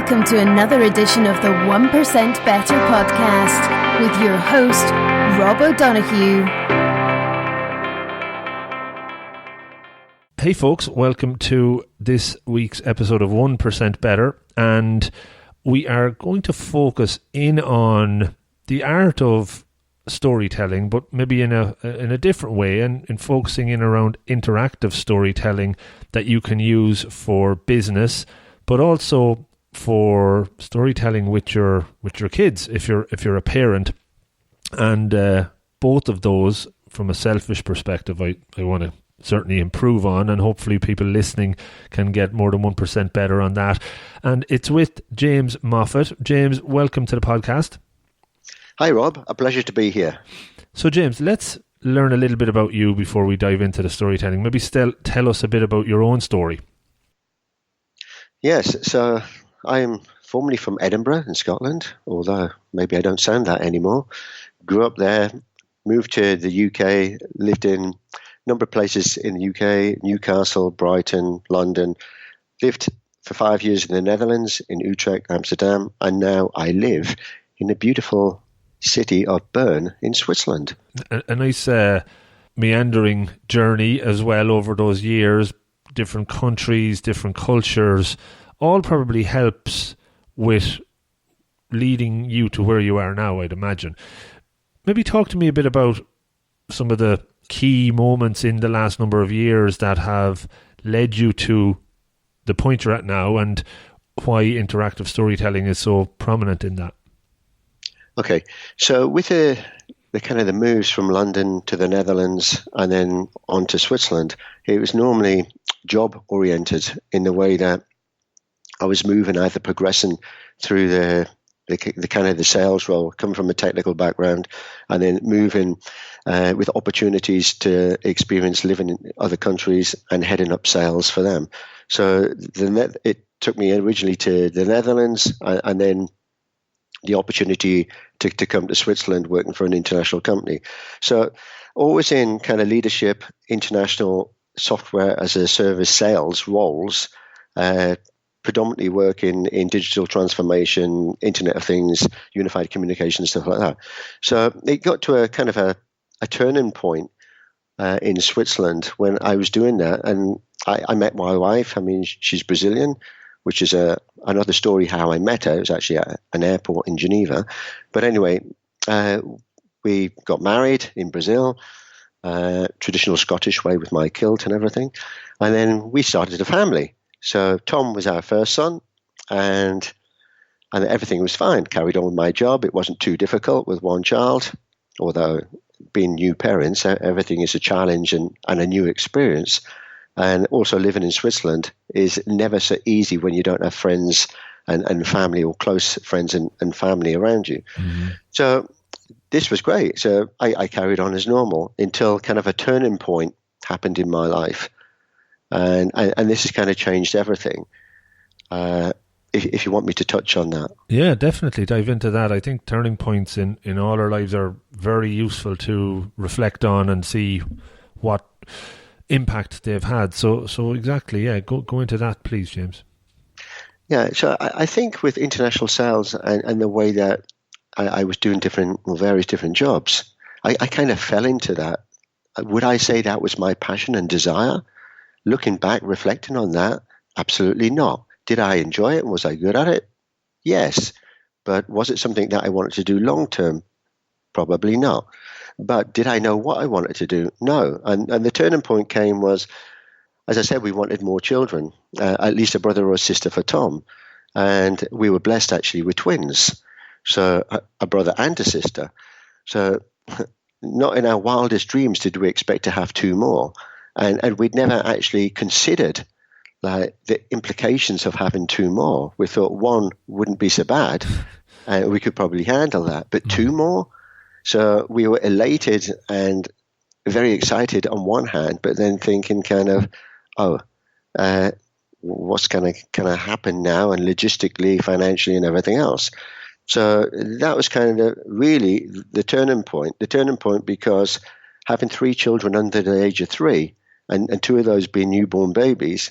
Welcome to another edition of the 1% Better podcast with your host, Rob O'Donoghue. Hey folks, welcome to this week's episode of 1% Better, and we are going to focus in on the art of storytelling, but maybe in a different way, and in focusing in around interactive storytelling that you can use for business, but also for storytelling with your kids if you're a parent. And both of those, from a selfish perspective, I want to certainly improve on, and hopefully people listening can get more than 1% better on that. And it's with James Moffat. James, welcome to the podcast. Hi Rob, a pleasure to be here. So James, let's learn a little bit about you before we dive into the storytelling. Maybe tell us a bit about your own story. Yes, so I am formerly from Edinburgh in Scotland, although maybe I don't sound that anymore. Grew up there, moved to the UK, lived in a number of places in the UK, Newcastle, Brighton, London. Lived for 5 years in the Netherlands, in Utrecht, Amsterdam, and now I live in the beautiful city of Berne in Switzerland. A nice meandering journey as well over those years, different countries, different cultures, all probably helps with leading you to where you are now, I'd imagine. Maybe talk to me a bit about some of the key moments in the last number of years that have led you to the point you're at now, and why interactive storytelling is so prominent in that. Okay, so with the kind of the moves from London to the Netherlands and then on to Switzerland, it was normally job oriented in the way that I was moving, either progressing through the kind of the sales role, coming from a technical background, and then moving with opportunities to experience living in other countries and heading up sales for them. So it took me originally to the Netherlands, and then the opportunity to come to Switzerland working for an international company. So always in kind of leadership, international software as a service sales roles, predominantly working in digital transformation, Internet of Things, unified communication, stuff like that. So it got to a kind of a turning point in Switzerland when I was doing that. And I met my wife. I mean, she's Brazilian, which is another story how I met her. It was actually at an airport in Geneva. But anyway, we got married in Brazil, traditional Scottish way with my kilt and everything. And then we started a family. So Tom was our first son, and everything was fine. Carried on with my job. It wasn't too difficult with one child, although being new parents, everything is a challenge and a new experience. And also living in Switzerland is never so easy when you don't have friends and family, or close friends and family around you. Mm-hmm. So this was great. So I carried on as normal until kind of a turning point happened in my life. And this has kind of changed everything. If you want me to touch on that. Yeah, definitely dive into that. I think turning points in all our lives are very useful to reflect on and see what impact they've had. So exactly, yeah, go into that, please, James. Yeah, so I think with international sales and the way that I was doing various different jobs, I kind of fell into that. Would I say that was my passion and desire? Looking back, reflecting on that, absolutely not. Did I enjoy it and was I good at it? Yes. But was it something that I wanted to do long term? Probably not. But did I know what I wanted to do? No. And the turning point was, as I said, we wanted more children, at least a brother or a sister for Tom. And we were blessed actually with twins, so a brother and a sister. So not in our wildest dreams did we expect to have two more. And we'd never actually considered like the implications of having two more. We thought one wouldn't be so bad, and we could probably handle that. But two more? So we were elated and very excited on one hand, but then thinking kind of, what's going to happen now, and logistically, financially, and everything else. So that was kind of really the turning point. The turning point because having three children under the age of 3, and two of those being newborn babies,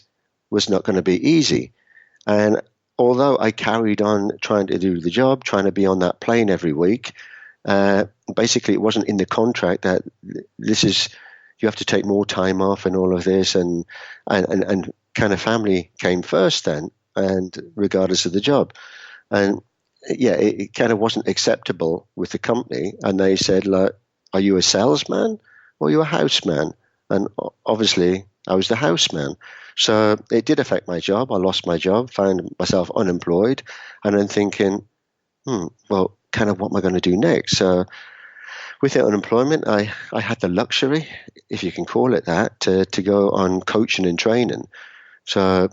was not going to be easy. And although I carried on trying to do the job, trying to be on that plane every week, basically it wasn't in the contract that this is, you have to take more time off and all of this, and kind of family came first then, and regardless of the job. And yeah, it kind of wasn't acceptable with the company. And they said, like, are you a salesman or are you a houseman? And obviously I was the houseman. So it did affect my job. I lost my job, found myself unemployed, and then thinking, well, kind of what am I going to do next? So with the unemployment, I had the luxury, if you can call it that, to go on coaching and training. So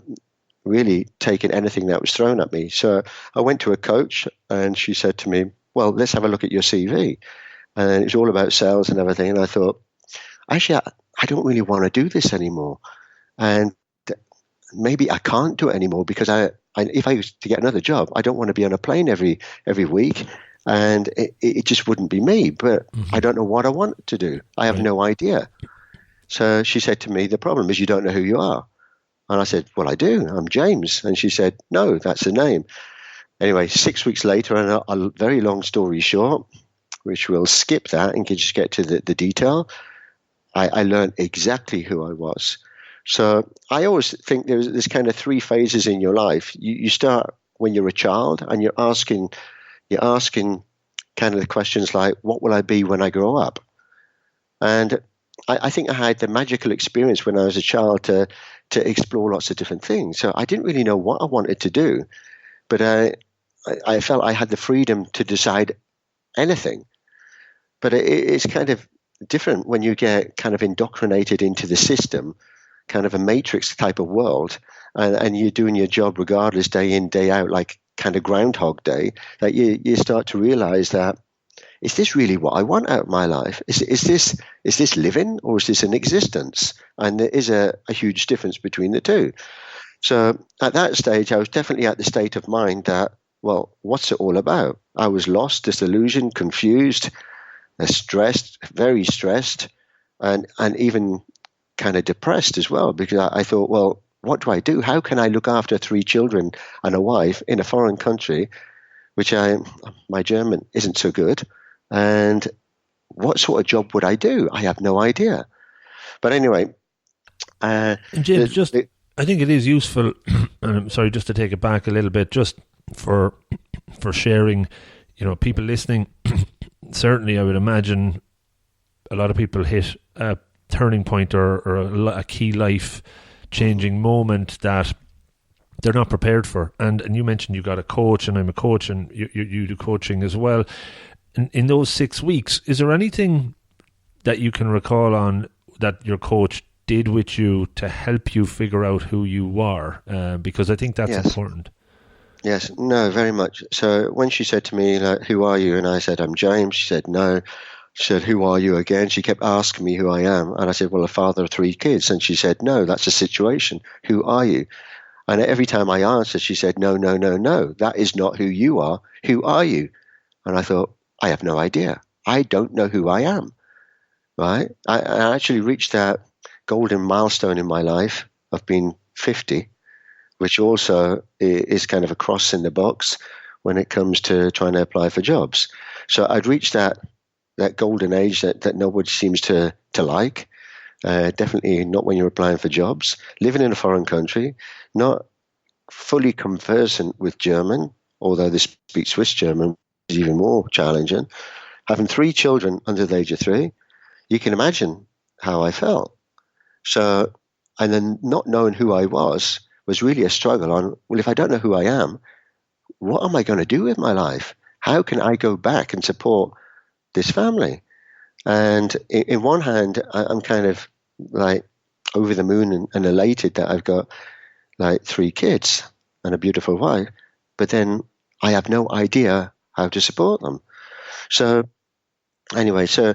really taking anything that was thrown at me. So I went to a coach and she said to me, well, let's have a look at your CV. And it was all about sales and everything. And I thought, actually, I don't really want to do this anymore. And maybe I can't do it anymore because if I was to get another job, I don't want to be on a plane every week. And it just wouldn't be me. But I don't know what I want to do. I have no idea. So she said to me, the problem is you don't know who you are. And I said, well, I do. I'm James. And she said, no, that's the name. Anyway, 6 weeks later, and a very long story short, which we'll skip that and just get to the detail, I learned exactly who I was. So I always think there's kind of three phases in your life. You start when you're a child and you're asking kind of the questions like, what will I be when I grow up? And I think I had the magical experience when I was a child to explore lots of different things. So I didn't really know what I wanted to do, but I felt I had the freedom to decide anything. But it's kind of different when you get kind of indoctrinated into the system, kind of a matrix type of world, and you're doing your job regardless, day in, day out, like kind of Groundhog Day, that you start to realize that, is this really what I want out of my life? Is this living or is this an existence? And there is a huge difference between the two. So at that stage, I was definitely at the state of mind that, well, what's it all about? I was lost, disillusioned, confused, stressed, very stressed, and even kind of depressed as well, because I thought, well, what do I do? How can I look after 3 children and a wife in a foreign country, which my German isn't so good? And what sort of job would I do? I have no idea. But anyway, and James, I think it is useful, and I'm sorry, just to take it back a little bit, just for sharing, people listening. Certainly, I would imagine a lot of people hit a turning point or a key life-changing moment that they're not prepared for. And you mentioned you got a coach, and I'm a coach, and you do coaching as well. In those 6 weeks, is there anything that you can recall on that your coach did with you to help you figure out who you are? Because I think that's important. Yes, no, very much. So when she said to me, like, who are you? And I said, I'm James. She said, no. She said, who are you again? She kept asking me who I am. And I said, well, a father of 3 kids. And she said, no, that's a situation. Who are you? And every time I answered, she said, no, no, no, no. That is not who you are. Who are you? And I thought, I have no idea. I don't know who I am, right? I actually reached that golden milestone in my life of being 50, which also is kind of a cross in the box when it comes to trying to apply for jobs. So I'd reached that golden age that nobody seems to like. Definitely not when you're applying for jobs. Living in a foreign country, not fully conversant with German, although they speak Swiss German, is even more challenging. Having 3 children under the age of 3, you can imagine how I felt. So, and then not knowing who I was really a struggle on, well, if I don't know who I am, what am I going to do with my life? How can I go back and support this family? And in one hand, I'm kind of like over the moon and elated that I've got like 3 kids and a beautiful wife, but then I have no idea how to support them. So anyway, so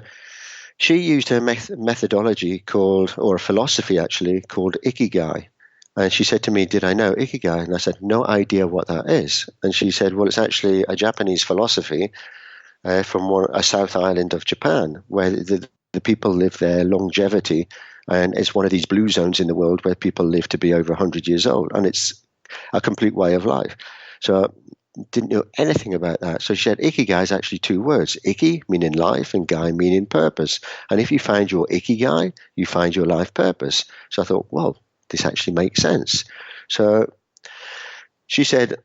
she used a methodology or a philosophy actually, called Ikigai. And she said to me, did I know Ikigai? And I said, no idea what that is. And she said, well, it's actually a Japanese philosophy from a South Island of Japan, where the people live there, longevity. And it's one of these blue zones in the world where people live to be over 100 years old. And it's a complete way of life. So didn't know anything about that. So she said, Ikigai is actually two words. Iki meaning life and Gai meaning purpose. And if you find your Ikigai, you find your life purpose. So I thought, well, this actually makes sense. So she said,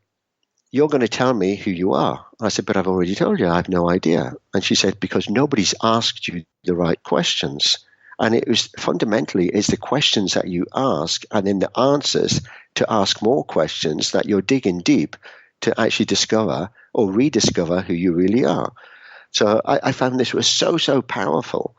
you're going to tell me who you are. I said, but I've already told you, I have no idea. And she said, because nobody's asked you the right questions. And it was fundamentally, it's the questions that you ask and then the answers to ask more questions that you're digging deep to actually discover or rediscover who you really are. So I found this was so powerful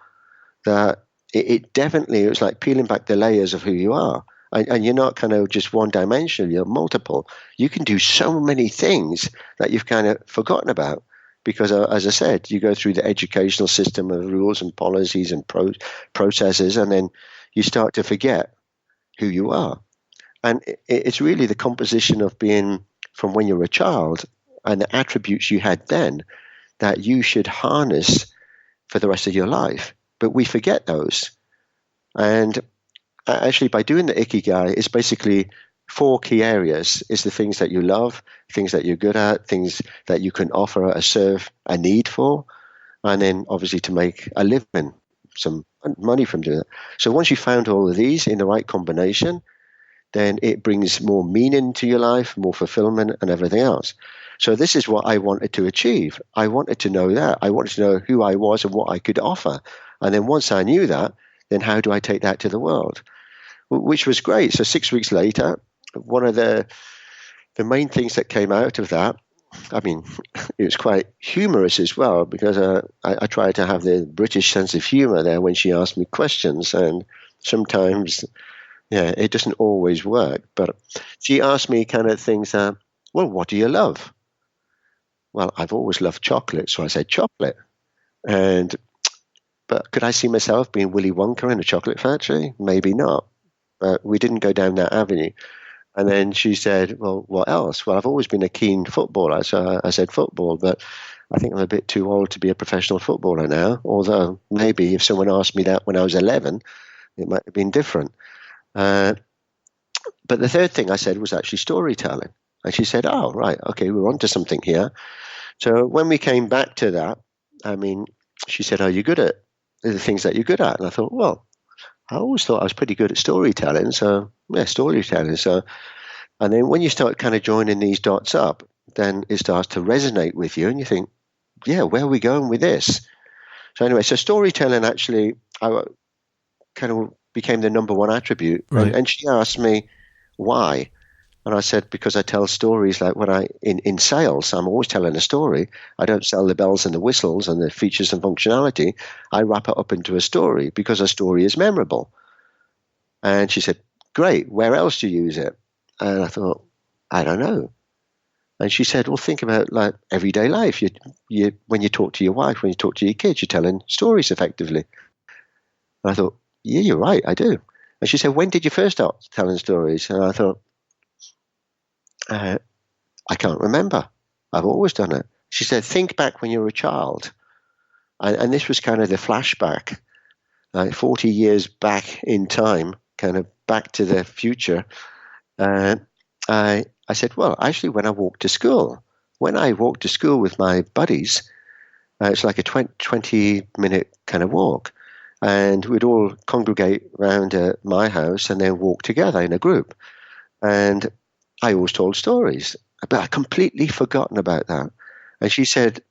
that it definitely, it was like peeling back the layers of who you are. And you're not kind of just one dimensional, you're multiple. You can do so many things that you've kind of forgotten about because, as I said, you go through the educational system of rules and policies and processes, and then you start to forget who you are. And it's really the composition of being from when you're a child and the attributes you had then that you should harness for the rest of your life. But we forget those. And actually, by doing the Ikigai, it's basically 4 key areas. It's the things that you love, things that you're good at, things that you can offer serve a need for, and then obviously to make a living, some money from doing it. So once you found all of these in the right combination, then it brings more meaning to your life, more fulfillment and everything else. So this is what I wanted to achieve. I wanted to know that. I wanted to know who I was and what I could offer. And then once I knew that, then how do I take that to the world? Which was great. So 6 weeks later, one of the main things that came out of that, I mean, it was quite humorous as well, because I tried to have the British sense of humor there when she asked me questions. And sometimes, yeah, it doesn't always work. But she asked me kind of things, well, what do you love? Well, I've always loved chocolate. So I said chocolate. But could I see myself being Willy Wonka in a chocolate factory? Maybe not. But we didn't go down that avenue. And then she said, well, what else? Well, I've always been a keen footballer. So I said football, but I think I'm a bit too old to be a professional footballer now. Although maybe if someone asked me that when I was 11, it might have been different. But the third thing I said was actually storytelling. And she said, oh, right, okay, we're onto something here. So when we came back to that, I mean, she said, are you good at the things that you're good at? And I thought, well, I always thought I was pretty good at storytelling. So, yeah, storytelling. So, and then when you start kind of joining these dots up, then it starts to resonate with you and you think, yeah, where are we going with this? So anyway, so storytelling actually kind of became the number one attribute. Right. And she asked me why. And I said, because I tell stories like when in sales, I'm always telling a story. I don't sell the bells and the whistles and the features and functionality. I wrap it up into a story because a story is memorable. And she said, great, where else do you use it? And I thought, I don't know. And she said, well, think about like everyday life. You when you talk to your wife, when you talk to your kids, you're telling stories effectively. And I thought, yeah, you're right, I do. And she said, when did you first start telling stories? And I thought, I can't remember. I've always done it. She said, think back when you were a child. And this was kind of the flashback, like 40 years back in time, kind of back to the future. I said, well, actually, when I walked to school with my buddies, it's like a 20-minute kind of walk. And we'd all congregate around my house and then walk together in a group. And I always told stories, but I'd completely forgotten about that. And she said,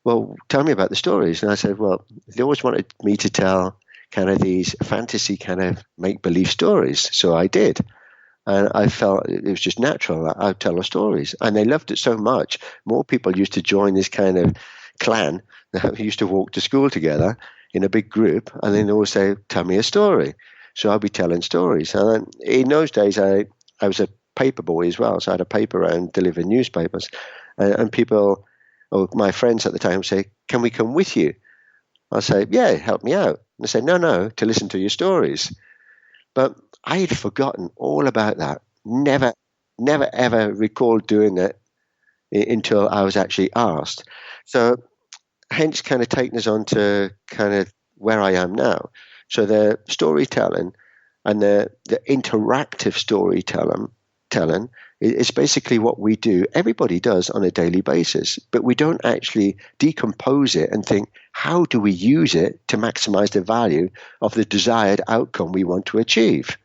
well, tell me about the stories. And I said, well, they always wanted me to tell kind of these fantasy kind of make-believe stories. So I did. And I felt it was just natural. I'd tell the stories. And they loved it so much. More people used to join this kind of clan that used to walk to school together in a big group. And then they always say, tell me a story. So I'll be telling stories. And in those days, I was a paper boy as well. So I had a paper around delivering newspapers. And people, or my friends at the time, would say, can we come with you? I'll say, yeah, help me out. And they say, no, to listen to your stories. But I had forgotten all about that. Never ever recalled doing it until I was actually asked. So hence kind of taking us on to kind of where I am now. So the storytelling and the interactive storytelling It's basically what we do. Everybody does on a daily basis, but we don't actually decompose it and think, how do we use it to maximize the value of the desired outcome we want to achieve?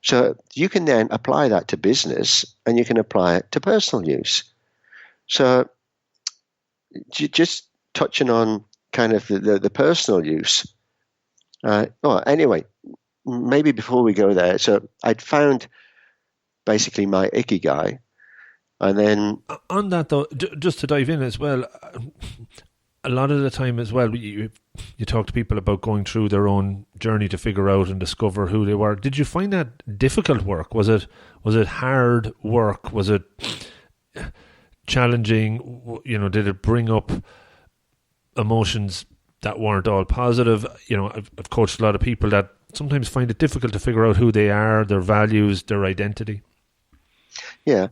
So you can then apply that to business and you can apply it to personal use. So just touching on kind of the personal use. Anyway, maybe before we go there, so I'd found basically my Ikigai. And then on that though, just to dive in as well, a lot of the time as well, you talk to people about going through their own journey to figure out and discover who they were. Did you find that difficult work? Was it hard work? Was it challenging? Did it bring up emotions that weren't all positive? I've coached a lot of people that sometimes find it difficult to figure out who they are, their values, their identity. Yeah.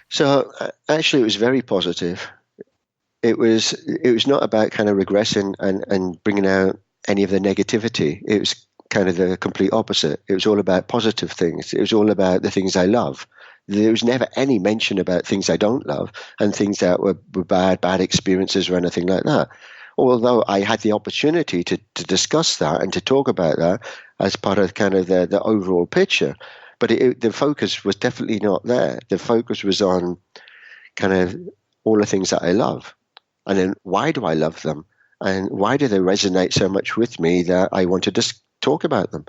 So actually, it was very positive. It was not about kind of regressing and bringing out any of the negativity. It was kind of the complete opposite. It was all about positive things. It was all about the things I love. There was never any mention about things I don't love and things that were bad experiences or anything like that. Although I had the opportunity to discuss that and to talk about that as part of kind of the overall picture. But the focus was definitely not there. The focus was on kind of all the things that I love. And then why do I love them? And why do they resonate so much with me that I want to just talk about them?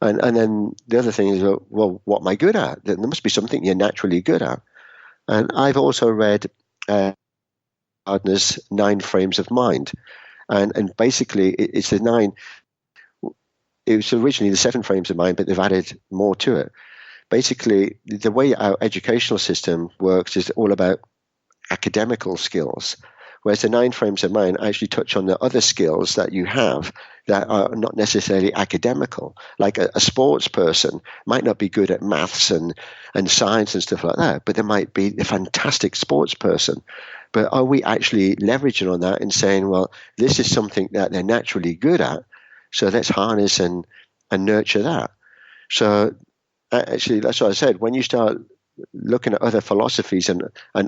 And then the other thing is, well, what am I good at? There must be something you're naturally good at. And I've also read Gardner's 9 frames of mind. And basically it's the 9, it was originally the 7 frames of mind, but they've added more to it. Basically, the way our educational system works is all about academical skills, whereas the 9 frames of mind actually touch on the other skills that you have that are not necessarily academical. Like a sports person might not be good at maths and science and stuff like that, but they might be a fantastic sports person. But are we actually leveraging on that and saying, well, this is something that they're naturally good at, so let's harness and nurture that? So actually, that's what I said. When you start looking at other philosophies and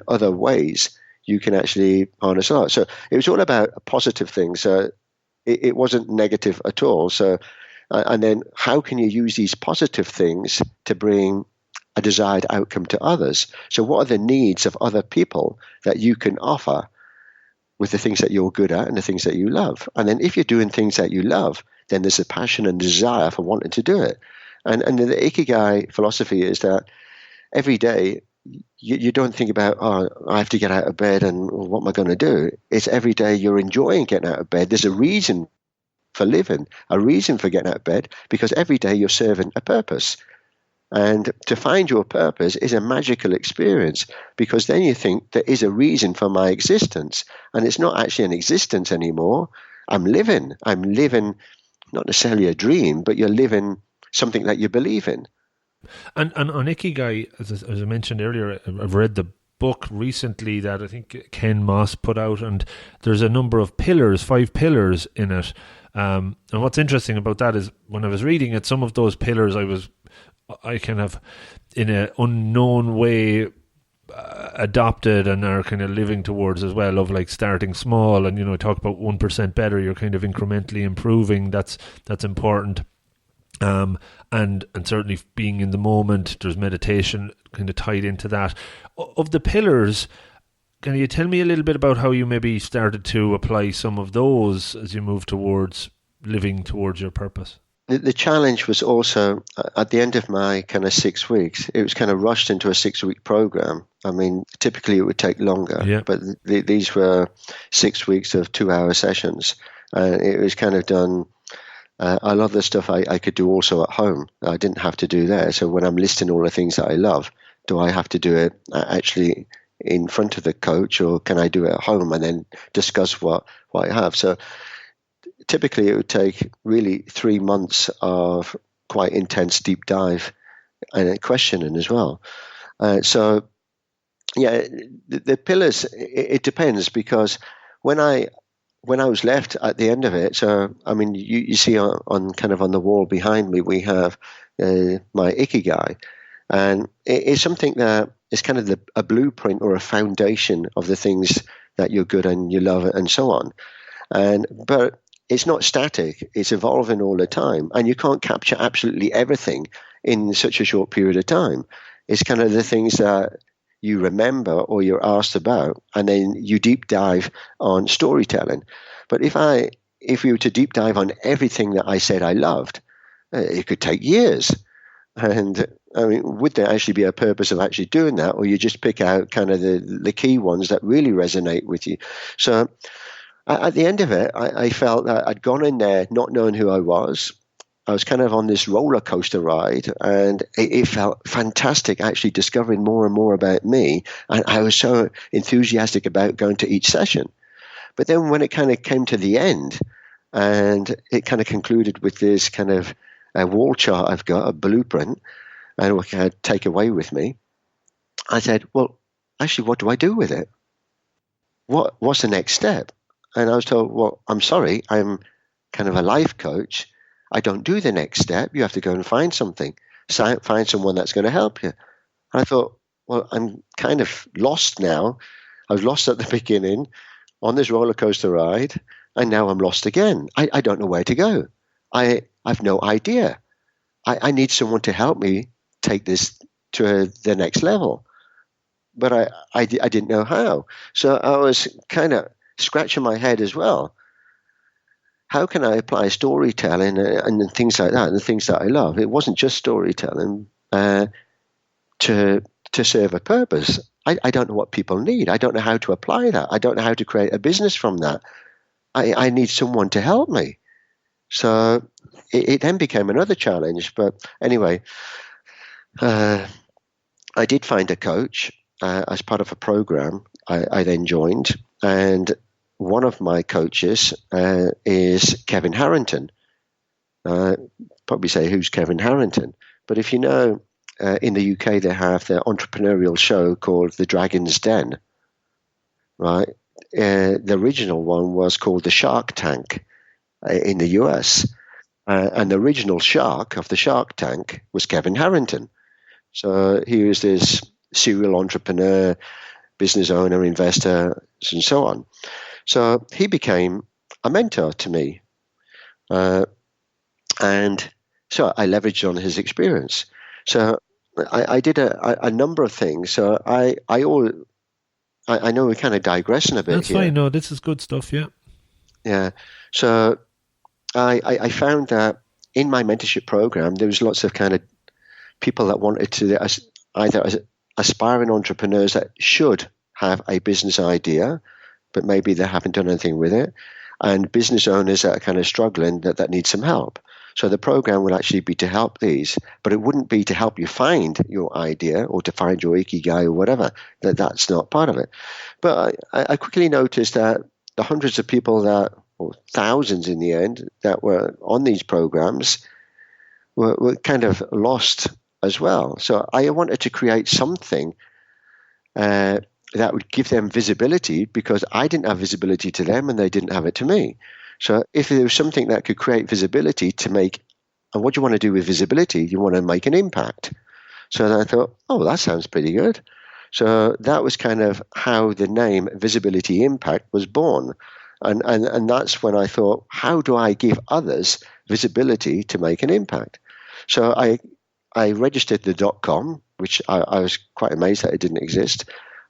other ways, you can actually harness a lot. So it was all about a positive thing. So it wasn't negative at all. So, and then how can you use these positive things to bring a desired outcome to others? So what are the needs of other people that you can offer with the things that you're good at and the things that you love? And then if you're doing things that you love, then there's a passion and desire for wanting to do it. And the Ikigai philosophy is that every day you don't think about, I have to get out of bed and what am I going to do? It's every day you're enjoying getting out of bed. There's a reason for living, a reason for getting out of bed, because every day you're serving a purpose. And to find your purpose is a magical experience, because then you think there is a reason for my existence. And it's not actually an existence anymore. I'm living not necessarily a dream, but you're living something that you believe in. And on Ikigai, as I mentioned earlier, I've read the book recently that I think Ken Moss put out, and there's a number of pillars, 5 pillars in it. And what's interesting about that is when I was reading it, some of those pillars I kind of, in an unknown way, adopted and are kind of living towards as well, of like starting small. And, talk about 1% better, you're kind of incrementally improving. That's important. And certainly being in the moment, there's meditation kind of tied into that. Of the pillars, can you tell me a little bit about how you maybe started to apply some of those as you move towards living towards your purpose? The challenge was also at the end of my kind of 6 weeks, it was kind of rushed into a 6-week program. I mean, typically it would take longer, but these were 6 weeks of 2-hour sessions. And it was kind of done. A lot of the stuff I could do also at home. I didn't have to do there. So when I'm listing all the things that I love, do I have to do it actually in front of the coach, or can I do it at home and then discuss what I have? So typically it would take really 3 months of quite intense deep dive and questioning as well. The pillars, it depends, because when I was left at the end of it, so I mean, you see on kind of on the wall behind me, we have my Ikigai, and it's something that it's kind of a blueprint or a foundation of the things that you're good and you love and so on. But it's not static. It's evolving all the time. And you can't capture absolutely everything in such a short period of time. It's kind of the things that you remember or you're asked about, and then you deep dive on storytelling. But if we were to deep dive on everything that I said I loved, it could take years. And I mean, would there actually be a purpose of actually doing that, or you just pick out kind of the key ones that really resonate with you? So at the end of it, I felt that I'd gone in there not knowing who I was. I was kind of on this roller coaster ride, and it felt fantastic actually discovering more and more about me. And I was so enthusiastic about going to each session. But then when it kind of came to the end, and it kind of concluded with this kind of a wall chart I've got, a blueprint, and what can I take away with me, I said, well, actually, what do I do with it? What's the next step? And I was told, well, I'm sorry, I'm kind of a life coach. I don't do the next step. You have to go and find something, find someone that's going to help you. And I thought, well, I'm kind of lost now. I was lost at the beginning on this roller coaster ride, and now I'm lost again. I don't know where to go. I've no idea. I need someone to help me take this to the next level. But I didn't know how. So I was kind of scratching my head as well. How can I apply storytelling and things like that, and the things that I love? It wasn't just storytelling to serve a purpose. I don't know what people need. I don't know how to apply that. I don't know how to create a business from that. I need someone to help me. So it then became another challenge. But anyway, I did find a coach as part of a program I then joined. And one of my coaches is Kevin Harrington. Probably say, who's Kevin Harrington? But if you know, in the UK, they have their entrepreneurial show called The Dragon's Den, right? The original one was called The Shark Tank in the US. And the original shark of the Shark Tank was Kevin Harrington. So he was this serial entrepreneur, business owner, investor, and so on. So he became a mentor to me. And so I leveraged on his experience. So I did a number of things. So I know we're kind of digressing a bit. That's here. fine. No, this is good stuff. Yeah. Yeah. So I found that in my mentorship program, there was lots of kind of people that wanted to either as aspiring entrepreneurs that should have a business idea, but maybe they haven't done anything with it, and business owners that are kind of struggling that need some help. So the program would actually be to help these, but it wouldn't be to help you find your idea or to find your Ikigai or whatever. That's not part of it. But I quickly noticed that the hundreds of people or thousands in the end, that were on these programs were kind of lost as well. So I wanted to create something that would give them visibility, because I didn't have visibility to them and they didn't have it to me. So if there was something that could create visibility to make, and what do you want to do with visibility? You want to make an impact. So then I thought, oh, that sounds pretty good. So that was kind of how the name Visibility Impact was born. And that's when I thought, how do I give others visibility to make an impact? So I registered the .com, which I was quite amazed that it didn't exist.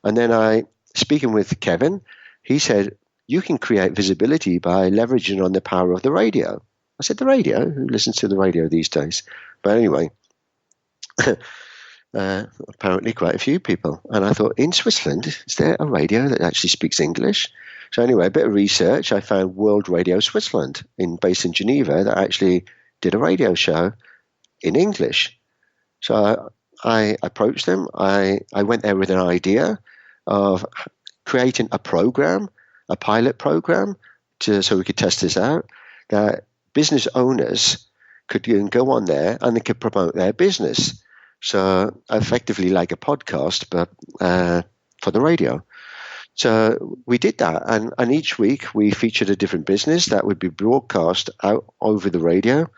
And then speaking with Kevin, he said, you can create visibility by leveraging on the power of the radio. I said, the radio? Who listens to the radio these days? But anyway, apparently quite a few people. And I thought, in Switzerland, is there a radio that actually speaks English? So anyway, a bit of research, I found World Radio Switzerland, based in Geneva, that actually did a radio show in English. So I approached them. I went there with an idea of creating a program, a pilot program, so we could test this out, that business owners could go on there and they could promote their business. So effectively like a podcast, but for the radio. So we did that, and each week we featured a different business that would be broadcast out over the radio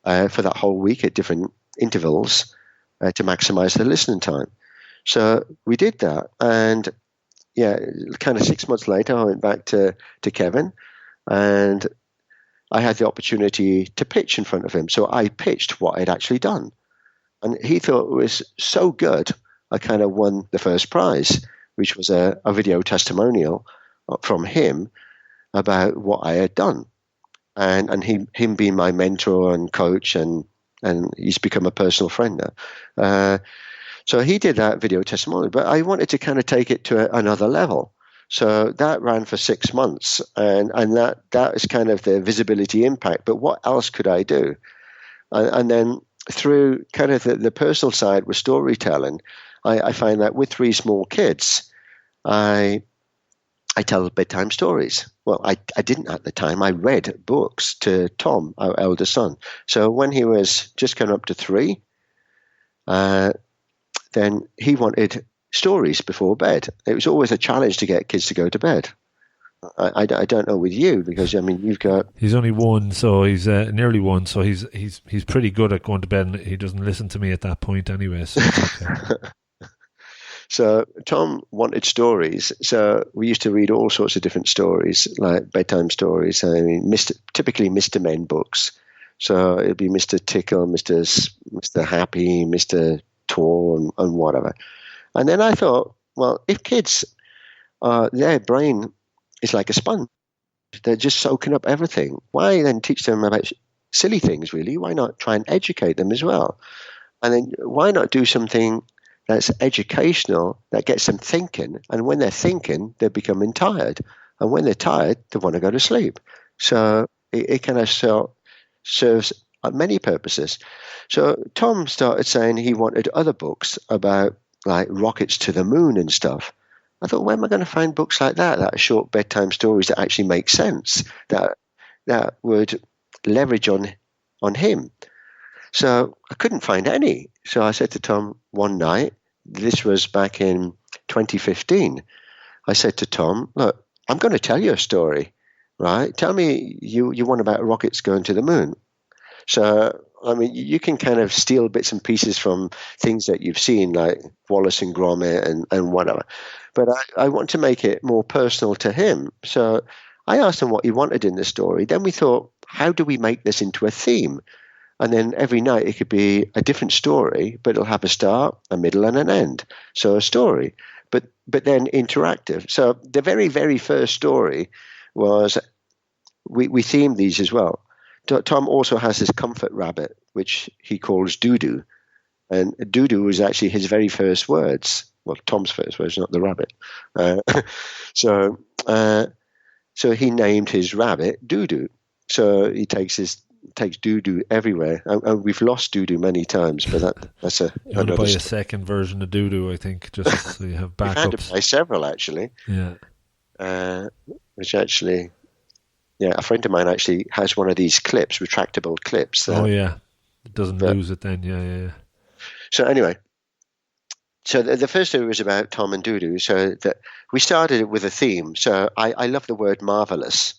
for that whole week at different intervals to maximize the listening time. So we did that, and yeah, kind of 6 months later, I went back to Kevin, and I had the opportunity to pitch in front of him. So I pitched what I'd actually done, and he thought it was so good. I kind of won the first prize, which was a video testimonial from him about what I had done, and him being my mentor and coach, and he's become a personal friend now. So he did that video testimonial, but I wanted to kind of take it to another level. So that ran for 6 months, and that is kind of the visibility impact. But what else could I do? And then through kind of the personal side with storytelling, I find that with 3 small kids, I tell bedtime stories. Well, I didn't at the time. I read books to Tom, our elder son. So when he was just coming up to 3, then he wanted stories before bed. It was always a challenge to get kids to go to bed. I don't know with you, because I mean you've got. He's only 1, so he's nearly 1, so he's pretty good at going to bed, and he doesn't listen to me at that point anyway. So, okay. So Tom wanted stories, so we used to read all sorts of different stories, like bedtime stories. I mean, typically Mr. Men books. So it'd be Mr. Tickle, Mr. Happy, Mr. Tall, and whatever. And then I thought, well, if kids, their brain is like a sponge, they're just soaking up everything. Why then teach them about silly things, really? Why not try and educate them as well? And then why not do something that's educational, that gets them thinking? And when they're thinking, they're becoming tired. And when they're tired, they want to go to sleep. So it kind of serves many purposes. So Tom started saying he wanted other books about like rockets to the moon and stuff. I thought, where am I going to find books like that are short bedtime stories that actually make sense, that would leverage on him? So I couldn't find any. So I said to Tom one night, this was back in 2015, I said to Tom, look, I'm going to tell you a story, right? Tell me you one about rockets going to the moon. So, I mean, you can kind of steal bits and pieces from things that you've seen, like Wallace and Gromit and whatever. But I want to make it more personal to him. So I asked him what he wanted in the story. Then we thought, how do we make this into a theme? And then every night it could be a different story, but it'll have a start, a middle, and an end. So a story, but then interactive. So the very, very first story was, we themed these as well. Tom also has this comfort rabbit, which he calls Dodo. And Dodo was actually his very first words. Well, Tom's first words, not the rabbit. So he named his rabbit Dodo. So he takes Dodo everywhere. And we've lost Dodo many times, but that's a. You want to buy a second version of Dodo, I think, just so you have backups. We've had to buy several, actually. Yeah. Which actually. Yeah, a friend of mine actually has one of these clips, retractable clips. Oh, yeah. It doesn't lose it then, yeah. So anyway, so the first story was about Tom and Dodo. So that we started it with a theme. So I love the word marvelous.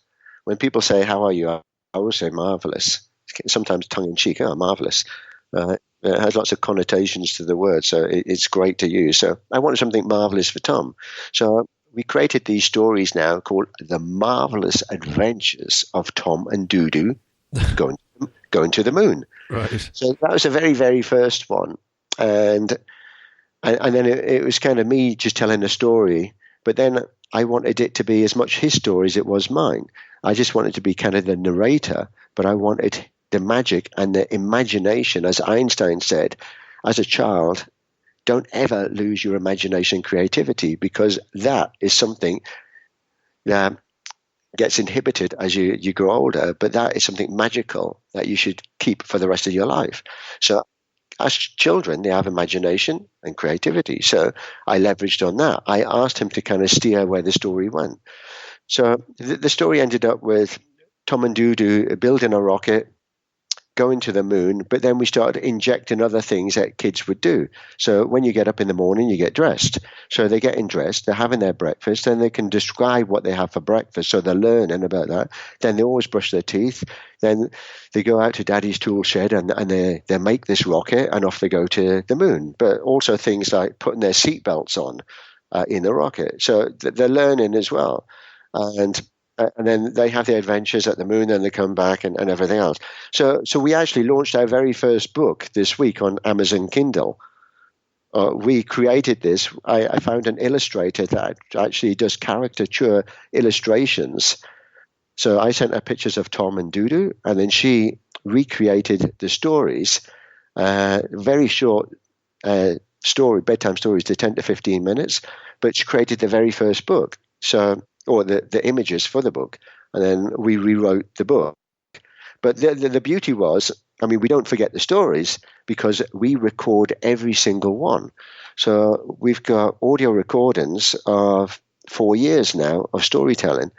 When people say, how are you? I always say marvelous. Sometimes tongue-in-cheek, marvelous. It has lots of connotations to the word, so it's great to use. So I wanted something marvelous for Tom. So we created these stories now called The Marvelous Adventures of Tom and Dodo going to the moon. Right. So that was the very, very first one. And then it was kind of me just telling a story. But then I wanted it to be as much his story as it was mine. I just wanted to be kind of the narrator, but I wanted the magic and the imagination. As Einstein said, as a child, don't ever lose your imagination and creativity, because that is something that gets inhibited as you grow older, but that is something magical that you should keep for the rest of your life. So as children, they have imagination and creativity. So I leveraged on that. I asked him to kind of steer where the story went. So the story ended up with Tom and Dodo building a rocket, going to the moon, but then we started injecting other things that kids would do. So when you get up in the morning, you get dressed. So they're getting dressed, they're having their breakfast, and they can describe what they have for breakfast. So they're learning about that. Then they always brush their teeth. Then they go out to Daddy's tool shed and they make this rocket, and off they go to the moon. But also things like putting their seatbelts on in the rocket. So they're learning as well. And then they have their adventures at the moon, and they come back and everything else. So we actually launched our very first book this week on Amazon Kindle. We created this. I found an illustrator that actually does caricature illustrations. So I sent her pictures of Tom and Dodo, and then she recreated the stories, very short bedtime stories to 10 to 15 minutes, but she created the very first book. Or the images for the book, and then we rewrote the book. But the beauty was, we don't forget the stories because we record every single one. So we've got audio recordings of 4 years now of storytelling.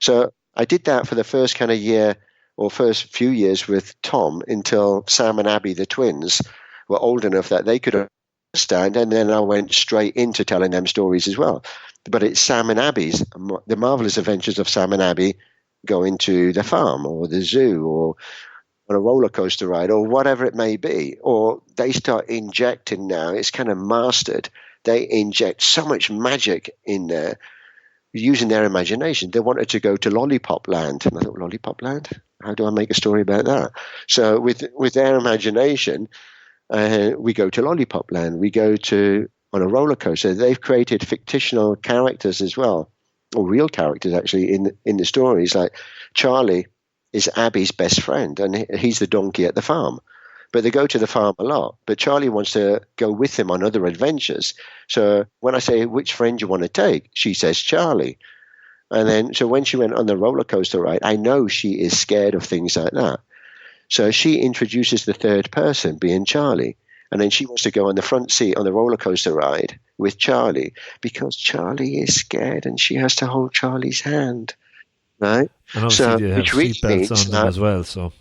So I did that for the first kind of year or first few years with Tom until Sam and Abby, the twins, were old enough that they could understand, and then I went straight into telling them stories as well. But it's Sam and Abby's, the marvelous adventures of Sam and Abby going to the farm or the zoo or on a roller coaster ride or whatever it may be. Or they start injecting now, it's kind of mastered. They inject so much magic in there using their imagination. They wanted to go to Lollipop Land. And I thought, Lollipop Land? How do I make a story about that? So with their imagination, we go to Lollipop Land. We go on a roller coaster. They've created fictional characters as well, or real characters actually in the stories. Like Charlie is Abby's best friend, and he's the donkey at the farm. But they go to the farm a lot. But Charlie wants to go with them on other adventures. So when I say, which friend you want to take, she says Charlie. And then so when she went on the roller coaster ride, I know she is scared of things like that. So she introduces the third person, being Charlie. And then she wants to go on the front seat on the roller coaster ride with Charlie because Charlie is scared and she has to hold Charlie's hand, right? And obviously they have seatbelts on them as well. So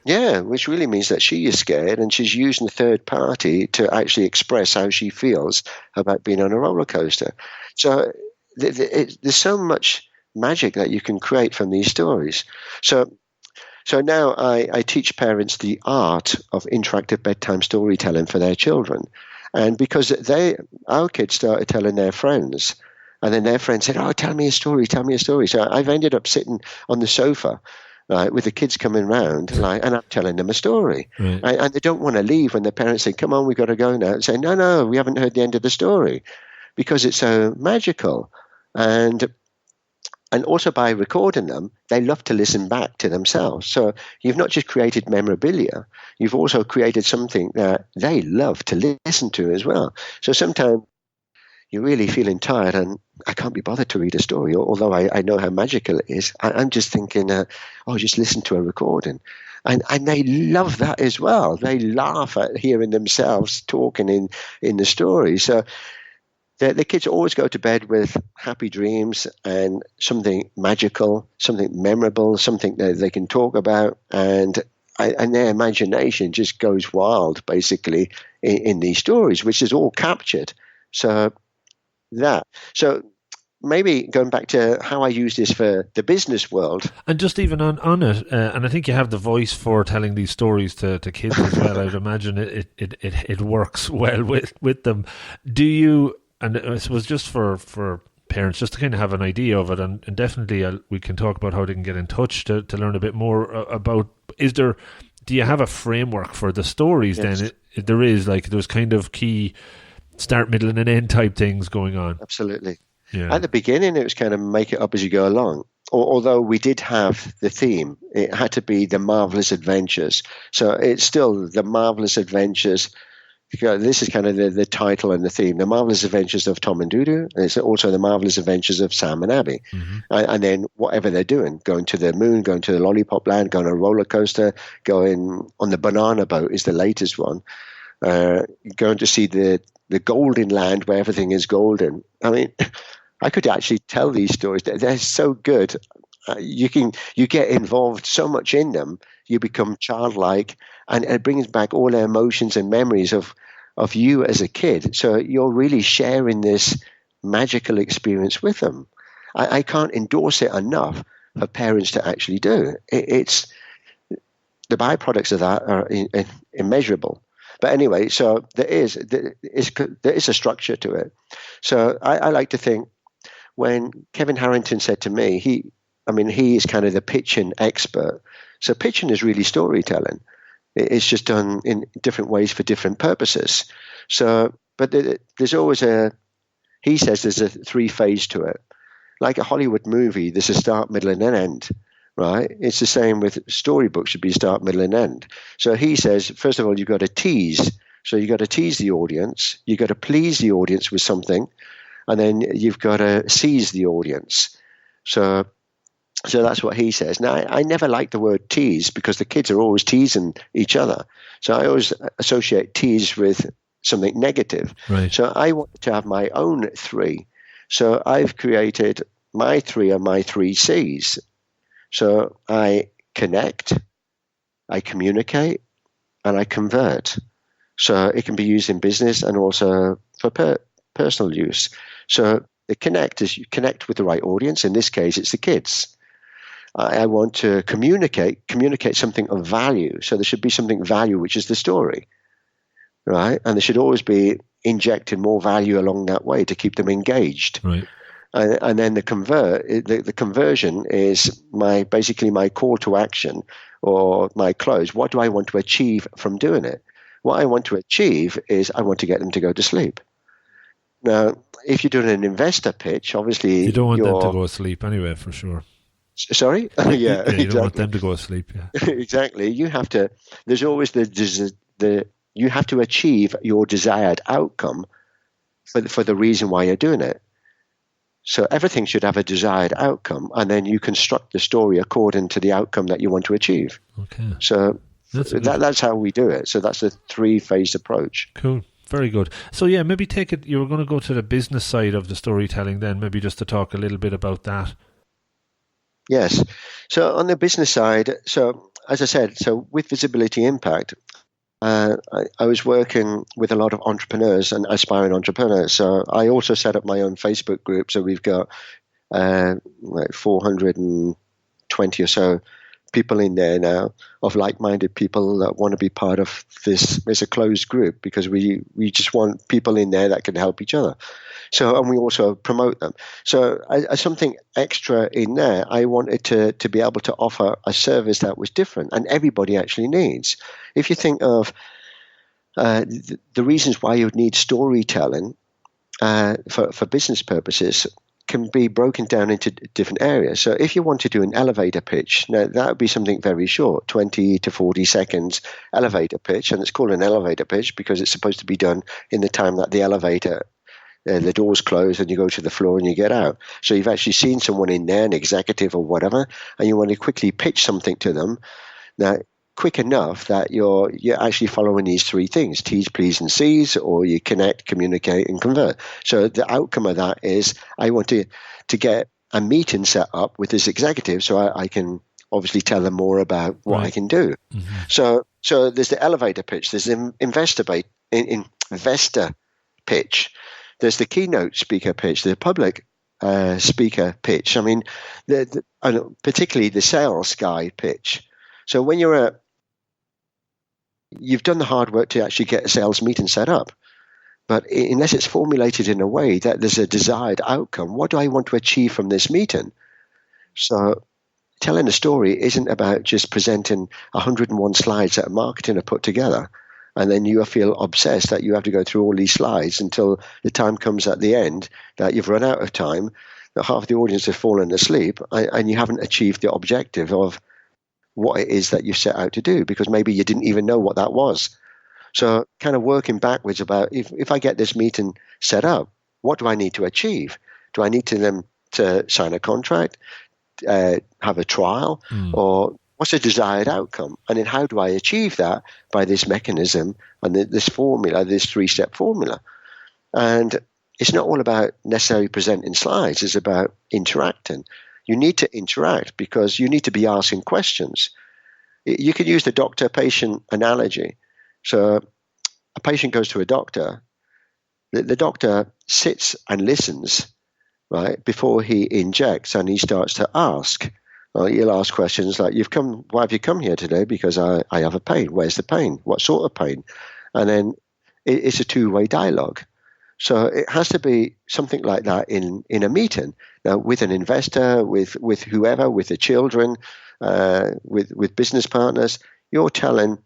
yeah, which really means that she is scared and she's using the third party to actually express how she feels about being on a roller coaster. So there's so much magic that you can create from these stories. So now I teach parents the art of interactive bedtime storytelling for their children. And because our kids started telling their friends, and then their friends said, oh, tell me a story. So I've ended up sitting on the sofa with the kids coming round, and I'm telling them a story. Right. And they don't want to leave when their parents say, come on, we've got to go now. And say, no, we haven't heard the end of the story, because it's so magical. And also by recording them, they love to listen back to themselves. So you've not just created memorabilia, you've also created something that they love to listen to as well. So sometimes you're really feeling tired and I can't be bothered to read a story, although I know how magical it is. I'm just thinking, just listen to a recording. And they love that as well. They laugh at hearing themselves talking in the story. So the kids always go to bed with happy dreams and something magical, something memorable, something that they can talk about, and their imagination just goes wild, basically, in these stories, which is all captured. So maybe going back to how I use this for the business world. And just even on it, and I think you have the voice for telling these stories to kids as well. I'd imagine it works well with them. Do you... And I suppose just for parents, just to kind of have an idea of it, and definitely we can talk about how they can get in touch to learn a bit more about, do you have a framework for the stories? Yes. Then there's kind of key start, middle and an end type things going on. Absolutely. Yeah. At the beginning, it was kind of make it up as you go along. Although we did have the theme, it had to be the Marvelous Adventures. So it's still the Marvelous Adventures. This is kind of the title and the theme, The Marvelous Adventures of Tom and Dodo. And it's also The Marvelous Adventures of Sam and Abby. Mm-hmm. And then whatever they're doing, going to the moon, going to the Lollipop Land, going on a roller coaster, going on the banana boat is the latest one, going to see the golden land where everything is golden. I mean, I could actually tell these stories. They're so good. you get involved so much in them, you become childlike, and it brings back all the emotions and memories of you as a kid. So you're really sharing this magical experience with them. I can't endorse it enough for parents to actually do. It's the byproducts of that are immeasurable. But anyway, so there is a structure to it. So I like to think, when Kevin Harrington said to me, he is kind of the pitching expert. So pitching is really storytelling. It's just done in different ways for different purposes. So, but there's always he says there's a 3-phase to it. Like a Hollywood movie, there's a start, middle, and an end, right? It's the same with storybooks, should be start, middle, and end. So he says, first of all, you've got to tease. So you've got to tease the audience. You've got to please the audience with something. And then you've got to seize the audience. So that's what he says. Now, I never like the word tease because the kids are always teasing each other. So I always associate tease with something negative. Right. So I want to have my own 3. So I've created my 3 are my 3 C's. So I connect, I communicate, and I convert. So it can be used in business and also for personal use. So the connect is you connect with the right audience. In this case, it's the kids. I want to communicate something of value. So there should be something value, which is the story, right? And there should always be injecting more value along that way to keep them engaged. Right. And then the conversion is basically my call to action or my close. What do I want to achieve from doing it? What I want to achieve is I want to get them to go to sleep. Now, if you're doing an investor pitch, obviously you don't want them to go to sleep anyway, for sure. Sorry? Yeah, you exactly. don't want them to go to sleep. Yeah. Exactly. You have to. There's always you have to achieve your desired outcome for the reason why you're doing it. So everything should have a desired outcome, and then you construct the story according to the outcome that you want to achieve. Okay. So that's how we do it. So that's a 3-phase approach. Cool. Very good. So yeah, maybe take it. You were going to go to the business side of the storytelling then, maybe just to talk a little bit about that. Yes. So on the business side, so as I said, so with Visibility Impact, I was working with a lot of entrepreneurs and aspiring entrepreneurs. So I also set up my own Facebook group. So we've got like 420 or so people in there now of like-minded people that want to be part of this. It's a closed group because we just want people in there that can help each other. So, and we also promote them. So as something extra in there, I wanted to be able to offer a service that was different and everybody actually needs. If you think of the reasons why you would need storytelling for business purposes, can be broken down into different areas. So if you want to do an elevator pitch, now that would be something very short, 20 to 40 seconds elevator pitch. And it's called an elevator pitch because it's supposed to be done in the time that the elevator, the doors close and you go to the floor and you get out. So you've actually seen someone in there, an executive or whatever, and you want to quickly pitch something to them. Now, quick enough that you're actually following these 3 things: tease, please, and seize, or you connect, communicate, and convert. So the outcome of that is I want to get a meeting set up with this executive so I can obviously tell them more about what I can do. Mm-hmm. So there's the elevator pitch, there's the investor pitch, there's the keynote speaker pitch, the public speaker pitch. I mean, particularly the sales guy pitch. So when you've done the hard work to actually get a sales meeting set up, but unless it's formulated in a way that there's a desired outcome, what do I want to achieve from this meeting? So telling a story isn't about just presenting 101 slides that a marketing are put together, and then you feel obsessed that you have to go through all these slides until the time comes at the end that you've run out of time, that half the audience have fallen asleep, and you haven't achieved the objective of what it is that you set out to do, because maybe you didn't even know what that was. So kind of working backwards about if I get this meeting set up, what do I need to achieve? Do I need them to sign a contract, have a trial, or what's the desired outcome? And then how do I achieve that by this mechanism and this formula, this 3-step formula? And it's not all about necessarily presenting slides. It's about interacting. You need to interact because you need to be asking questions. You can use the doctor-patient analogy. So a patient goes to a doctor. The doctor sits and listens, right, before he injects, and he starts to ask. He'll ask questions like, why have you come here today? Because I have a pain. Where's the pain? What sort of pain? And then it's a two-way dialogue. So it has to be something like that in a meeting. Now, with an investor, with whoever, with the children, with business partners, you're telling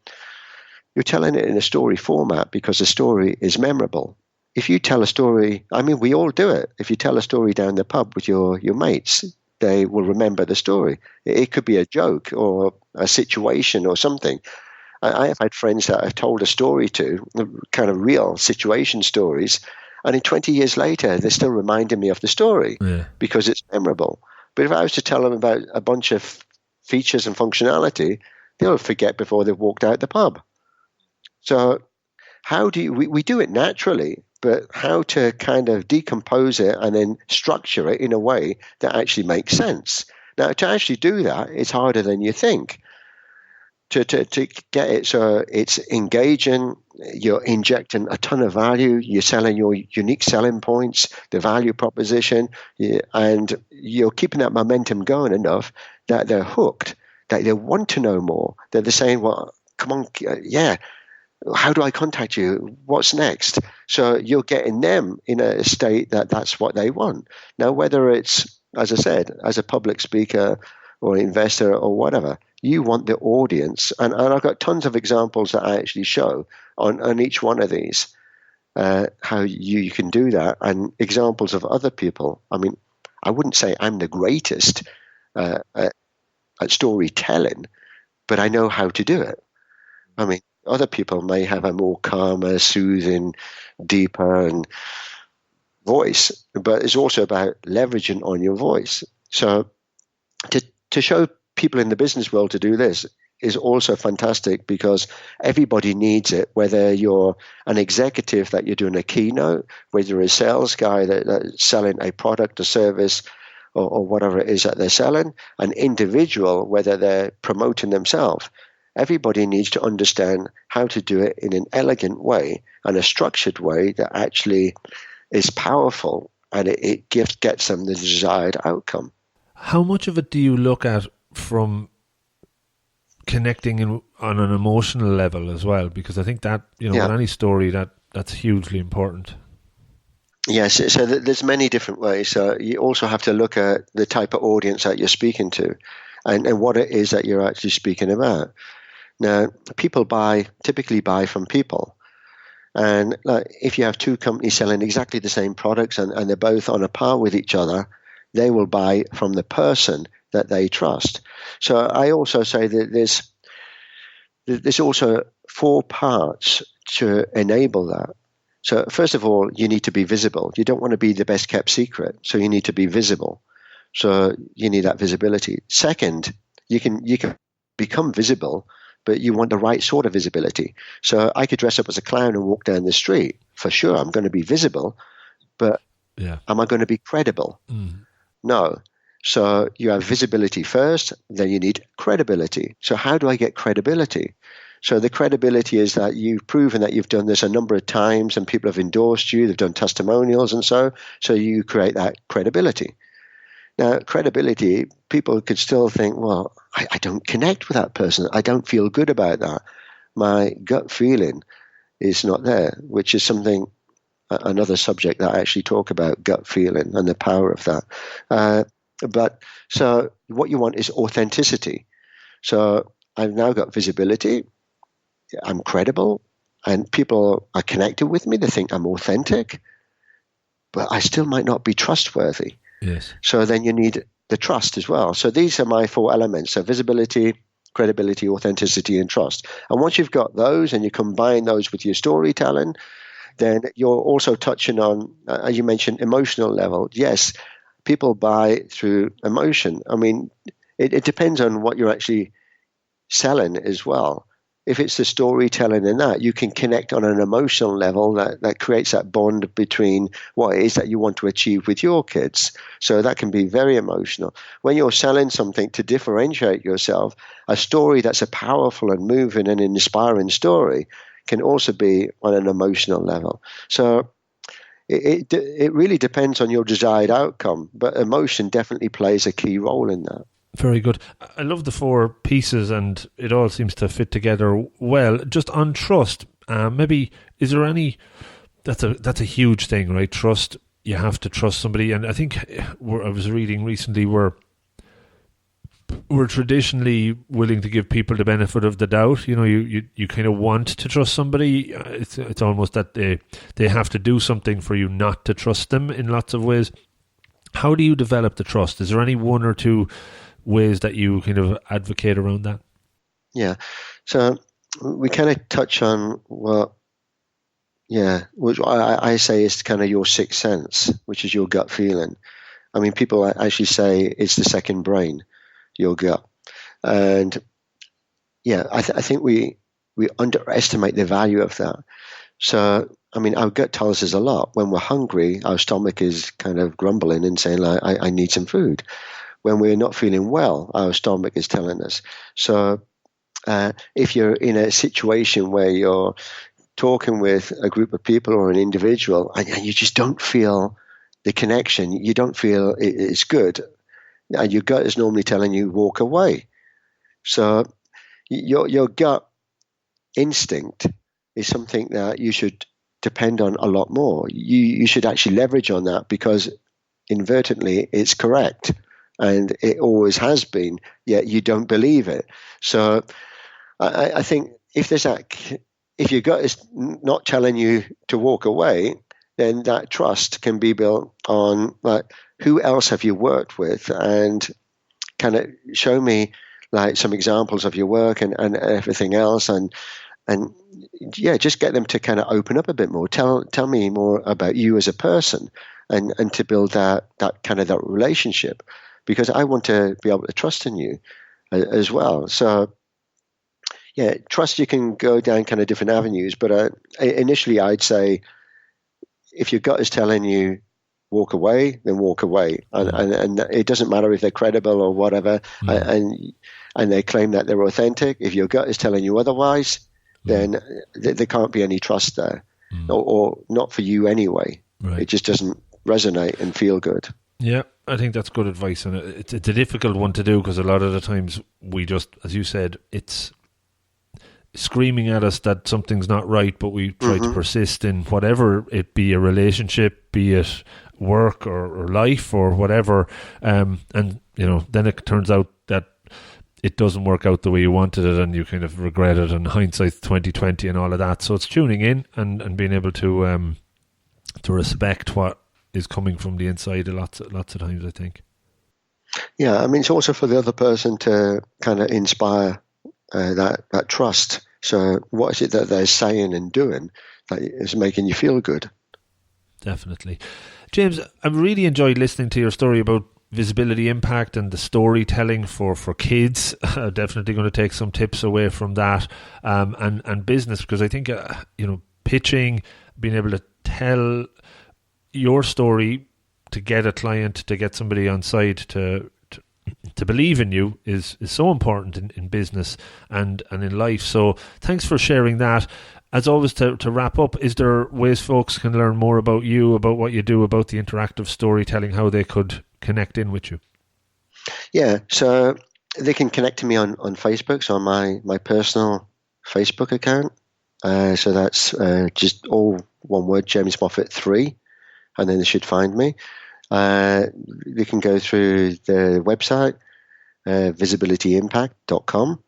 it in a story format because the story is memorable. If you tell a story, I mean, we all do it. If you tell a story down the pub with your mates, they will remember the story. It could be a joke or a situation or something. I have had friends that I've told a story to, kind of real situation stories, and in 20 years later, they're still reminding me of the story because it's memorable. But if I was to tell them about a bunch of features and functionality, they'll forget before they've walked out the pub. So how do we do it naturally, but how to kind of decompose it and then structure it in a way that actually makes sense. Now, to actually do that, it's harder than you think. To get it so it's engaging, you're injecting a ton of value, you're selling your unique selling points, the value proposition, and you're keeping that momentum going enough that they're hooked, that they want to know more. They're saying, well, come on, how do I contact you? What's next? So you're getting them in a state that's what they want. Now, whether it's, as I said, as a public speaker or investor or whatever, you want the audience. And I've got tons of examples that I actually show on each one of these, how you can do that, and examples of other people. I mean, I wouldn't say I'm the greatest at storytelling, but I know how to do it. I mean, other people may have a more calmer, soothing, deeper and voice, but it's also about leveraging on your voice. So to show people in the business world to do this is also fantastic because everybody needs it, whether you're an executive that you're doing a keynote, whether you're a sales guy that's selling a product or service or whatever it is that they're selling, an individual, whether they're promoting themselves. Everybody needs to understand how to do it in an elegant way and a structured way that actually is powerful, and it gets them the desired outcome. How much of it do you look at from connecting on an emotional level as well? Because I think that, with any story, that's hugely important. Yes, so there's many different ways. So you also have to look at the type of audience that you're speaking to and what it is that you're actually speaking about. Now, people typically buy from people. And if you have two companies selling exactly the same products and they're both on a par with each other, they will buy from the person that they trust. So I also say that there's also 4 parts to enable that. So first of all, you need to be visible. You don't want to be the best kept secret, so you need to be visible. So you need that visibility. Second, you can become visible, but you want the right sort of visibility. So I could dress up as a clown and walk down the street. For sure, I'm going to be visible, but am I going to be credible? No. So you have visibility first, then you need credibility. So how do I get credibility? So the credibility is that you've proven that you've done this a number of times and people have endorsed you, they've done testimonials and so you create that credibility. Now, credibility, people could still think, well, I don't connect with that person. I don't feel good about that. My gut feeling is not there, which is something, another subject that I actually talk about, gut feeling and the power of that. But so what you want is authenticity. So I've now got visibility. I'm credible and people are connected with me. They think I'm authentic, but I still might not be trustworthy. Yes. So then you need the trust as well. So these are my 4 elements. So visibility, credibility, authenticity, and trust. And once you've got those and you combine those with your storytelling, then you're also touching on, as you mentioned, emotional level. Yes, people buy through emotion. I mean, it depends on what you're actually selling as well. if it's the storytelling and that, you can connect on an emotional level that creates that bond between what it is that you want to achieve with your kids. So that can be very emotional. When you're selling something to differentiate yourself, a story that's a powerful and moving and inspiring story can also be on an emotional level. So it really depends on your desired outcome, but emotion definitely plays a key role in that. Very good. I love the 4 pieces, and it all seems to fit together well. Just on trust, maybe is there any? That's a huge thing, right? Trust. You have to trust somebody, and I think I was reading recently we're traditionally willing to give people the benefit of the doubt. You know, you kind of want to trust somebody. It's almost that they have to do something for you not to trust them in lots of ways. How do you develop the trust? Is there any 1 or 2 ways that you kind of advocate around that? Yeah. So we kind of touch on which I say is kind of your sixth sense, which is your gut feeling. I mean, people actually say it's the second brain, your gut. And yeah, I think we underestimate the value of that. So, I mean, our gut tells us a lot. When we're hungry, our stomach is kind of grumbling and saying, like, I need some food. When we're not feeling well, our stomach is telling us. So if you're in a situation where you're talking with a group of people or an individual and you just don't feel the connection, you don't feel it's good, and your gut is normally telling you walk away. So your gut instinct is something that you should depend on a lot more. You should actually leverage on that, because inadvertently it's correct. And it always has been, yet you don't believe it. So I think if your gut is not telling you to walk away, then that trust can be built on, like, who else have you worked with, and kind of show me like some examples of your work and everything else, and yeah, just get them to kind of open up a bit more. Tell me more about you as a person, and to build that kind of that relationship. Because I want to be able to trust in you as well. So, yeah, trust, you can go down kind of different avenues. But initially, I'd say if your gut is telling you walk away, then walk away. And it doesn't matter if they're credible or whatever, and they claim that they're authentic. If your gut is telling you otherwise, then there can't be any trust there, or not for you anyway. Right. It just doesn't resonate and feel good. Yeah, I think that's good advice, and it's a difficult one to do, because a lot of the times we just, as you said, it's screaming at us that something's not right, but we try to persist in whatever it be, a relationship, be it work or life or whatever, and you know, then it turns out that it doesn't work out the way you wanted it, and you kind of regret it, and hindsight's 20/20 and all of that. So it's tuning in and being able to respect what is coming from the inside lots of times, I think. Yeah, I mean, it's also for the other person to kind of inspire that trust. So what is it that they're saying and doing that is making you feel good? Definitely. James, I've really enjoyed listening to your story about visibility impact and the storytelling for kids. Definitely going to take some tips away from that, and business, because I think pitching, being able to tell your story to get a client, to get somebody on side to believe in you is so important in business and in life. So thanks for sharing that. As always, to wrap up, is there ways folks can learn more about you, about what you do, about the interactive storytelling, how they could connect in with you? Yeah, so they can connect to me on Facebook, so on my personal Facebook account. So that's just all one word, James Moffat 3. And then they should find me. They can go through the website, visibilityimpact.com.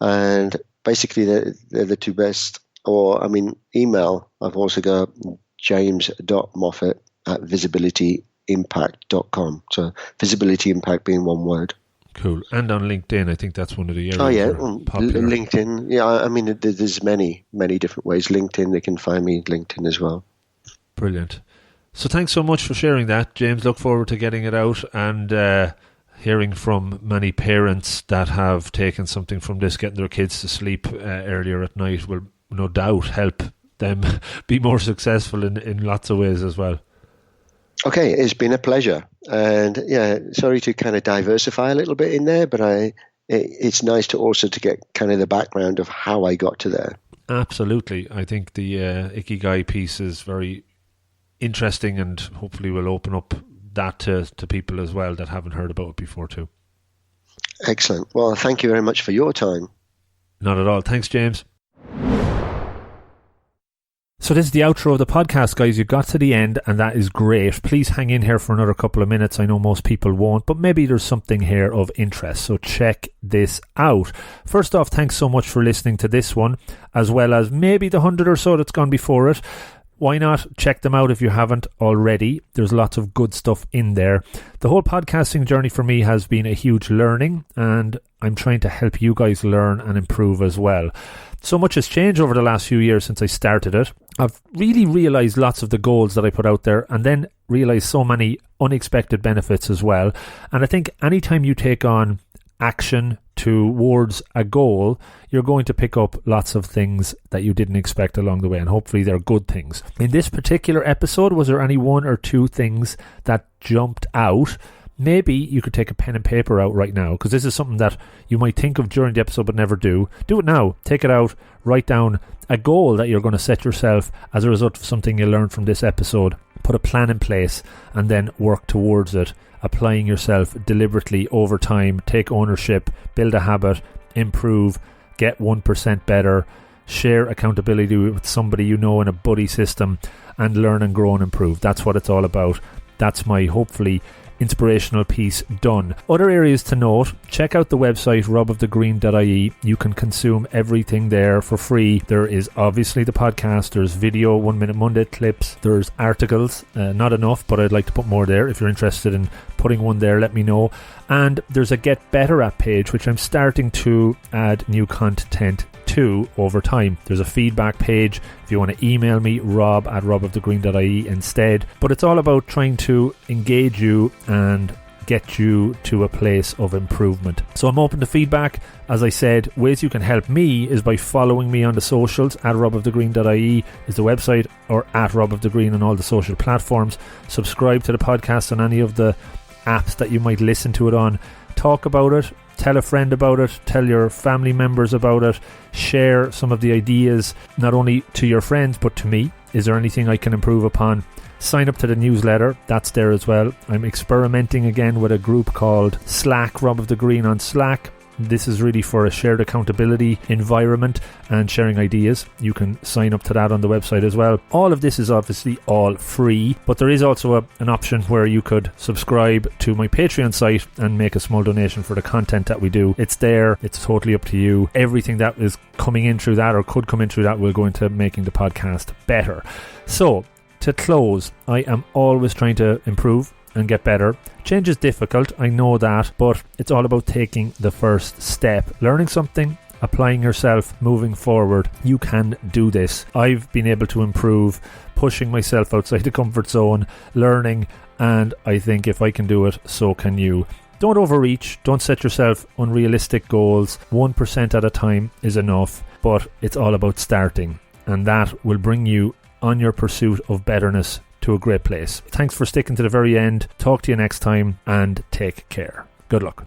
And basically, they're the two best. Or, I mean, email, I've also got james.moffat@visibilityimpact.com. So visibility impact being one word. Cool. And on LinkedIn, I think that's one of the areas. Oh, yeah. Popular. LinkedIn. Yeah, I mean, there's many, many different ways. LinkedIn, they can find me LinkedIn as well. Brilliant. So thanks so much for sharing that, James. Look forward to getting it out, and hearing from many parents that have taken something from this, getting their kids to sleep earlier at night, will no doubt help them be more successful in lots of ways as well. Okay, it's been a pleasure. And yeah, sorry to kind of diversify a little bit in there, but it's nice to also to get kind of the background of how I got to there. Absolutely. I think the Ikigai piece is very interesting, and hopefully will open up that to people as well that haven't heard about it before too. Excellent. Well, thank you very much for your time. Not at all. Thanks, James. So this is the outro of the podcast, guys. You got to the end, and that is great. Please hang in here for another couple of minutes. I know most people won't, but maybe there's something here of interest, so check this out. First off, thanks so much for listening to this one, as well as maybe the 100 or so that's gone before it. Why not check them out if you haven't already? There's lots of good stuff in there. The whole podcasting journey for me has been a huge learning, and I'm trying to help you guys learn and improve as well. So much has changed over the last few years since I started it. I've really realised lots of the goals that I put out there, and then realised so many unexpected benefits as well. And I think anytime you take on action towards a goal, you're going to pick up lots of things that you didn't expect along the way, and hopefully they're good things. In this particular episode, was there any one or two things that jumped out? Maybe you could take a pen and paper out right now, because this is something that you might think of during the episode but never do. Do it now. Take it out. Write down a goal that you're going to set yourself as a result of something you learned from this episode. Put a plan in place and then work towards it, applying yourself deliberately over time. Take ownership, build a habit, improve, get 1% better, share accountability with somebody you know in a buddy system, and learn and grow and improve. That's what it's all about. That's my, hopefully, inspirational piece done. Other areas to note: check out the website robofthegreen.ie. You can consume everything there for free. There is obviously the podcast, there's video, 1 Minute Monday clips, there's articles, not enough, but I'd like to put more there. If you're interested in putting one there, let me know. And there's a Get Better At page, which I'm starting to add new content to over time. There's a feedback page if you want to email me, rob@robofthegreen.ie instead. But it's all about trying to engage you and get you to a place of improvement. So I'm open to feedback. As I said, ways you can help me is by following me on the socials. @robofthegreen.ie is the website, or @robofthegreen on all the social platforms. Subscribe to the podcast on any of the apps that you might listen to it on. Talk about it. Tell a friend about it, tell your family members about it, share some of the ideas, not only to your friends but to me. Is there anything I can improve upon? Sign up to the newsletter, that's there as well. I'm experimenting again with a group called Slack, Rob of the Green on Slack. This is really for a shared accountability environment and sharing ideas. You can sign up to that on the website as well. All of this is obviously all free, but there is also an option where you could subscribe to my Patreon site and make a small donation for the content that we do. It's there. It's totally up to you. Everything that is coming in through that or could come in through that will go into making the podcast better. So, to close, I am always trying to improve and get better. Change is difficult, I know that, but it's all about taking the first step. Learning something, applying yourself, moving forward. You can do this. I've been able to improve, pushing myself outside the comfort zone, learning, and I think if I can do it, so can you. Don't overreach, don't set yourself unrealistic goals. 1% at a time is enough, but it's all about starting, and that will bring you on your pursuit of betterness to a great place. Thanks for sticking to the very end. Talk to you next time, and take care. Good luck.